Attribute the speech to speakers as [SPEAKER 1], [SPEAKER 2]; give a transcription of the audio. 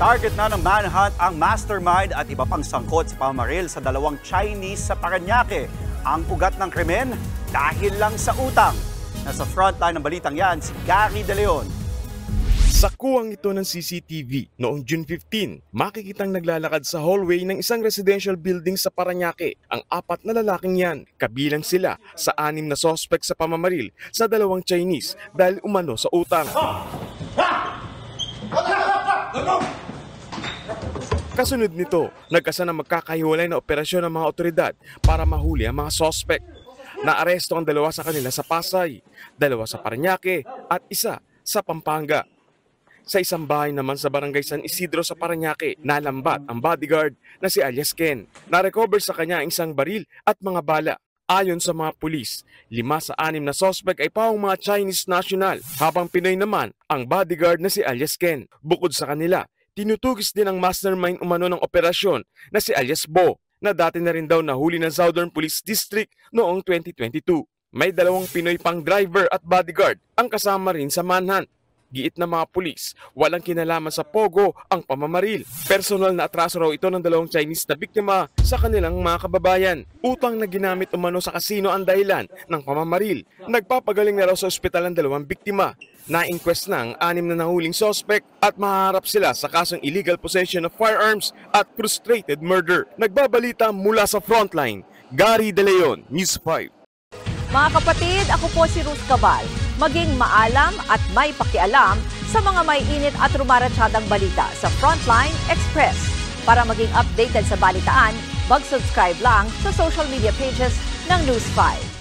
[SPEAKER 1] Target na ng manhunt ang mastermind at iba pang sangkot sa pamamaril sa dalawang Chinese sa Parañaque. Ang ugat ng krimen dahil lang sa utang. Nasa frontline ng balitang yan si Gary De Leon.
[SPEAKER 2] Sa kuwang ito ng CCTV noong June 15, makikitang naglalakad sa hallway ng isang residential building sa Parañaque ang apat na lalaking yan. Kabilang sila sa 6 na sospek sa pamamaril sa dalawang Chinese dahil umano sa utang. Kasunod nito, nagkasa na magkakahiwalay na operasyon ng mga otoridad para mahuli ang mga sospek. Naaresto ang 2 sa kanila sa Pasay, 2 sa Parañaque at 1 sa Pampanga. Sa isang bahay naman sa barangay San Isidro sa Parañaque, nalambat ang bodyguard na si alias Ken. Na-recover sa kanya ang isang baril at mga bala. Ayon sa mga pulis, 5 sa 6 na sospek ay pawang mga Chinese national, habang Pinoy naman ang bodyguard na si alias Ken. Bukod sa kanila, tinutugis din ang mastermind umano ng operasyon na si alias Bo, na dati na rin daw nahuli ng Southern Police District noong 2022. May 2 Pinoy pang driver at bodyguard ang kasama rin sa manhunt. Giit ng mga pulis, walang kinalaman sa Pogo ang pamamaril. Personal na atraso raw ito ng 2 Chinese na biktima sa kanilang mga kababayan. Utang na ginamit umano sa kasino ang dahilan ng pamamaril. Nagpapagaling na raw sa ospital ang 2 biktima. Na-inquest na ang 6 na nahuling suspect at mahaharap sila sa kasong illegal possession of firearms at frustrated murder. Nagbabalita mula sa frontline, Gary De Leon, News 5.
[SPEAKER 3] Mga kapatid, ako po si Ruth Cabal. Maging maalam at may pakialam sa mga may init at rumaratsyadang balita sa Frontline Express. Para maging updated sa balitaan, mag-subscribe lang sa social media pages ng News 5.